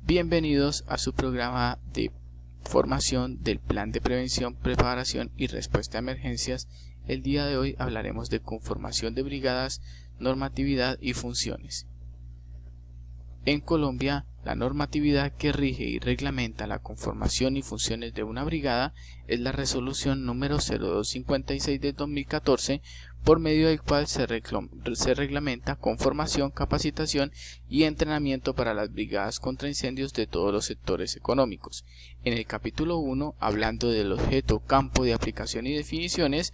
Bienvenidos a su programa de formación del Plan de Prevención, Preparación y Respuesta a Emergencias. El día de hoy hablaremos de conformación de brigadas, normatividad y funciones. En Colombia, la normatividad que rige y reglamenta la conformación y funciones de una brigada es la resolución número 0256 de 2014, por medio del cual se reglamenta conformación, capacitación y entrenamiento para las brigadas contra incendios de todos los sectores económicos. En el capítulo 1, hablando del objeto, campo de aplicación y definiciones,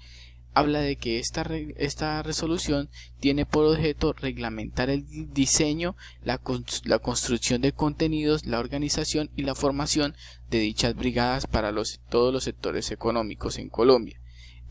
habla de que esta resolución tiene por objeto reglamentar el diseño, la construcción de contenidos, la organización y la formación de dichas brigadas para todos los sectores económicos en Colombia.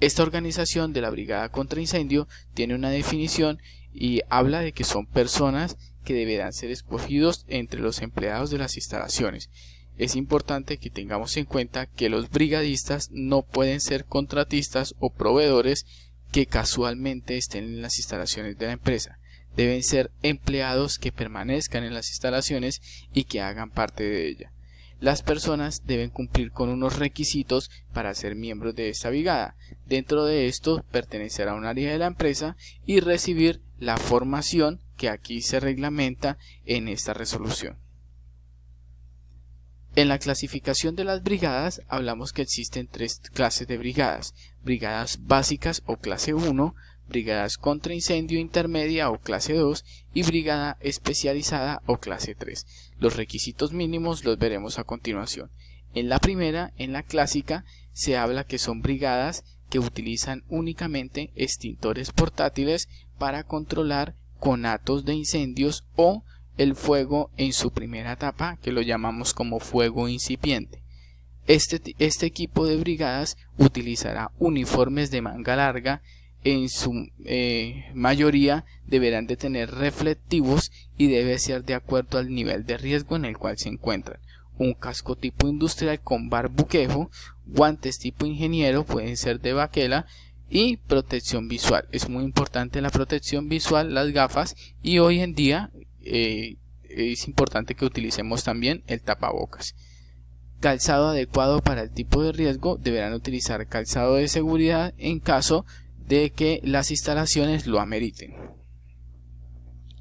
Esta organización de la brigada contra incendio tiene una definición y habla de que son personas que deberán ser escogidos entre los empleados de las instalaciones. Es importante que tengamos en cuenta que los brigadistas no pueden ser contratistas o proveedores que casualmente estén en las instalaciones de la empresa. Deben ser empleados que permanezcan en las instalaciones y que hagan parte de ella. Las personas deben cumplir con unos requisitos para ser miembros de esta brigada. Dentro de esto, pertenecer a un área de la empresa y recibir la formación que aquí se reglamenta en esta resolución. En la clasificación de las brigadas hablamos que existen tres clases de brigadas: brigadas básicas o clase 1, brigadas contra incendio intermedia o clase 2 y brigada especializada o clase 3. Los requisitos mínimos los veremos a continuación. En la primera, en la clásica, se habla que son brigadas que utilizan únicamente extintores portátiles para controlar conatos de incendios o el fuego en su primera etapa, que lo llamamos como fuego incipiente. Este equipo de brigadas utilizará uniformes de manga larga. En su mayoría deberán de tener reflectivos y debe ser de acuerdo al nivel de riesgo en el cual se encuentran. Un casco tipo industrial con barbuquejo, guantes tipo ingeniero, pueden ser de baquela, y protección visual. Es muy importante la protección visual, las gafas, y hoy en día es importante que utilicemos también el tapabocas. Calzado adecuado para el tipo de riesgo. Deberán utilizar calzado de seguridad en caso de que las instalaciones lo ameriten.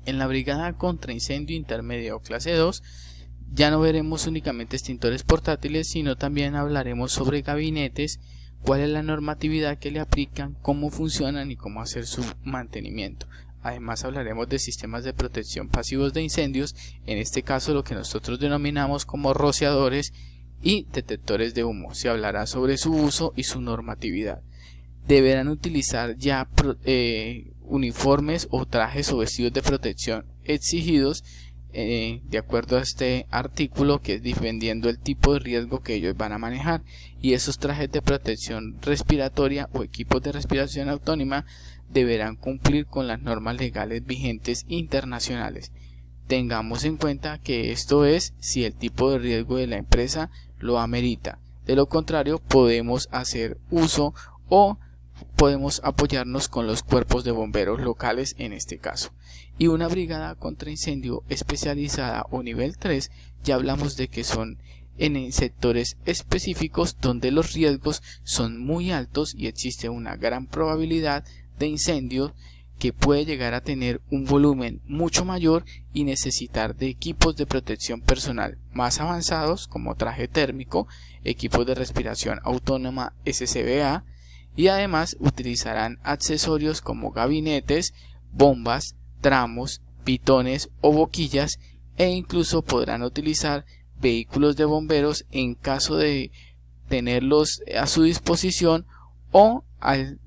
En la brigada contra incendio intermedia o clase 2 ya no veremos únicamente extintores portátiles, sino también hablaremos sobre gabinetes, cuál es la normatividad que le aplican, cómo funcionan y cómo hacer su mantenimiento. Además hablaremos de sistemas de protección pasivos de incendios, en este caso lo que nosotros denominamos como rociadores y detectores de humo. Se hablará sobre su uso y su normatividad. Deberán utilizar ya uniformes o trajes o vestidos de protección exigidos de acuerdo a este artículo, que es dependiendo el tipo de riesgo que ellos van a manejar, y esos trajes de protección respiratoria o equipos de respiración autónoma deberán cumplir con las normas legales vigentes internacionales. Tengamos en cuenta que esto es si el tipo de riesgo de la empresa lo amerita. De lo contrario, podemos hacer uso o podemos apoyarnos con los cuerpos de bomberos locales en este caso. Y una brigada contra incendio especializada o nivel 3, ya hablamos de que son en sectores específicos donde los riesgos son muy altos y existe una gran probabilidad de incendio que puede llegar a tener un volumen mucho mayor y necesitar de equipos de protección personal más avanzados como traje térmico, equipos de respiración autónoma SCBA, y además utilizarán accesorios como gabinetes, bombas, tramos, pitones o boquillas, e incluso podrán utilizar vehículos de bomberos en caso de tenerlos a su disposición, o al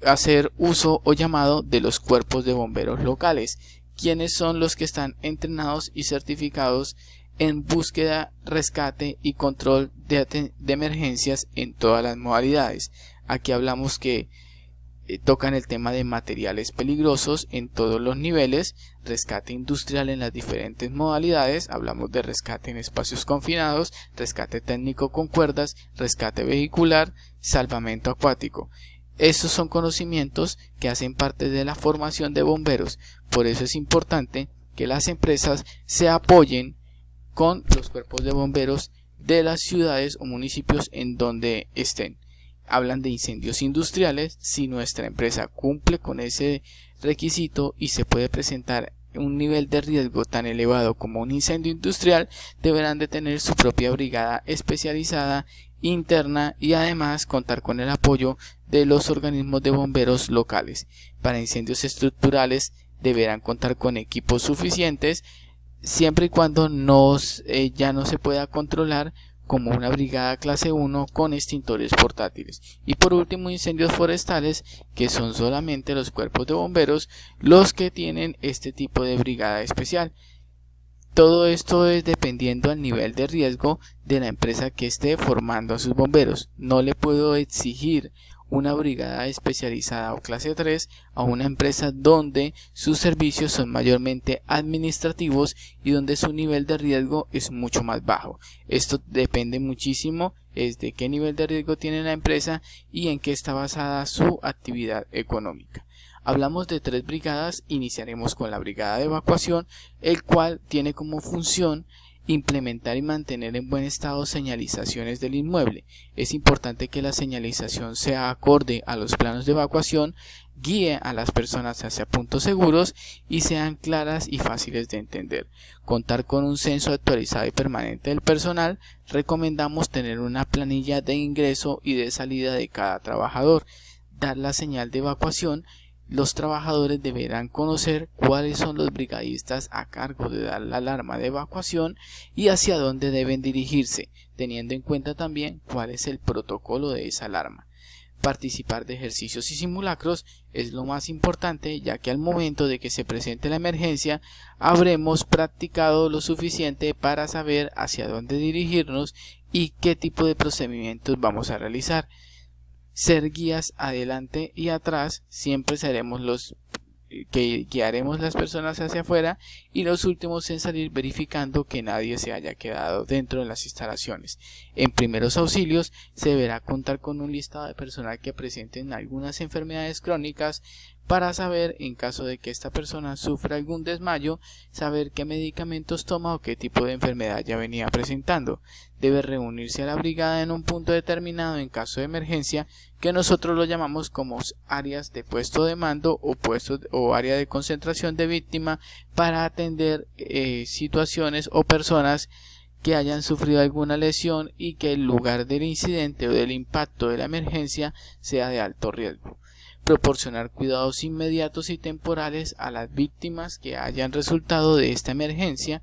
hacer uso o llamado de los cuerpos de bomberos locales, quienes son los que están entrenados y certificados en búsqueda, rescate y control de emergencias en todas las modalidades. Aquí hablamos que tocan el tema de materiales peligrosos en todos los niveles, rescate industrial en las diferentes modalidades, hablamos de rescate en espacios confinados, rescate técnico con cuerdas, rescate vehicular, salvamento acuático. Estos son conocimientos que hacen parte de la formación de bomberos. Por eso es importante que las empresas se apoyen con los cuerpos de bomberos de las ciudades o municipios en donde estén. Hablan de incendios industriales. Si nuestra empresa cumple con ese requisito y se puede presentar un nivel de riesgo tan elevado como un incendio industrial, deberán de tener su propia brigada especializada interna y además contar con el apoyo de los organismos de bomberos locales. Para incendios estructurales deberán contar con equipos suficientes siempre y cuando ya no se pueda controlar, como una brigada clase 1 con extintores portátiles. Y por último, incendios forestales, que son solamente los cuerpos de bomberos los que tienen este tipo de brigada especial. Todo esto es dependiendo del nivel de riesgo de la empresa que esté formando a sus bomberos. No le puedo exigir una brigada especializada o clase 3 a una empresa donde sus servicios son mayormente administrativos y donde su nivel de riesgo es mucho más bajo. Esto depende muchísimo de qué nivel de riesgo tiene la empresa y en qué está basada su actividad económica. Hablamos de 3 brigadas. Iniciaremos con la brigada de evacuación, el cual tiene como función implementar y mantener en buen estado señalizaciones del inmueble. Es importante que la señalización sea acorde a los planos de evacuación, guíe a las personas hacia puntos seguros y sean claras y fáciles de entender. Contar con un censo actualizado y permanente del personal. Recomendamos tener una planilla de ingreso y de salida de cada trabajador. Dar la señal de evacuación. Los trabajadores deberán conocer cuáles son los brigadistas a cargo de dar la alarma de evacuación y hacia dónde deben dirigirse, teniendo en cuenta también cuál es el protocolo de esa alarma. Participar de ejercicios y simulacros es lo más importante, ya que al momento de que se presente la emergencia habremos practicado lo suficiente para saber hacia dónde dirigirnos y qué tipo de procedimientos vamos a realizar. Ser guías adelante y atrás. Siempre seremos los que guiaremos las personas hacia afuera y los últimos en salir, verificando que nadie se haya quedado dentro de las instalaciones. En primeros auxilios se deberá contar con un listado de personas que presenten algunas enfermedades crónicas para saber, en caso de que esta persona sufra algún desmayo, saber qué medicamentos toma o qué tipo de enfermedad ya venía presentando. Debe reunirse a la brigada en un punto determinado en caso de emergencia, que nosotros lo llamamos como áreas de puesto de mando o área de concentración de víctima, para atender situaciones o personas que hayan sufrido alguna lesión y que el lugar del incidente o del impacto de la emergencia sea de alto riesgo. Proporcionar cuidados inmediatos y temporales a las víctimas que hayan resultado de esta emergencia.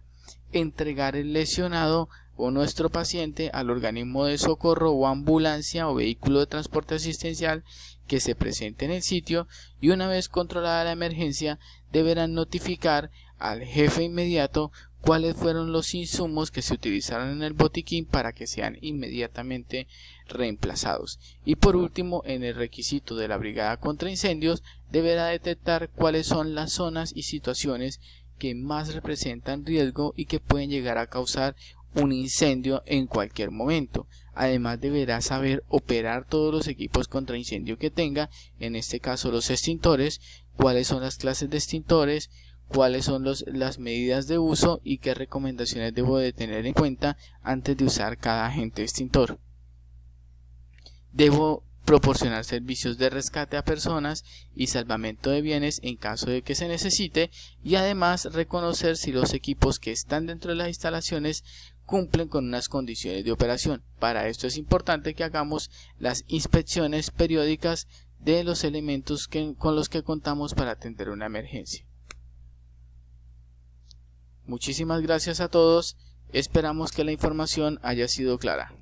Entregar el lesionado o nuestro paciente al organismo de socorro o ambulancia o vehículo de transporte asistencial que se presente en el sitio, y una vez controlada la emergencia deberán notificar al jefe inmediato cuáles fueron los insumos que se utilizaron en el botiquín para que sean inmediatamente reemplazados. Y por último, en el requisito de la brigada contra incendios deberá detectar cuáles son las zonas y situaciones que más representan riesgo y que pueden llegar a causar un incendio en cualquier momento. Además deberá saber operar todos los equipos contra incendio que tenga, en este caso los extintores, cuáles son las clases de extintores, cuáles son las medidas de uso y qué recomendaciones debo de tener en cuenta antes de usar cada agente extintor. Debo proporcionar servicios de rescate a personas y salvamento de bienes en caso de que se necesite, y además reconocer si los equipos que están dentro de las instalaciones cumplen con unas condiciones de operación. Para esto es importante que hagamos las inspecciones periódicas de los elementos con los que contamos para atender una emergencia. Muchísimas gracias a todos. Esperamos que la información haya sido clara.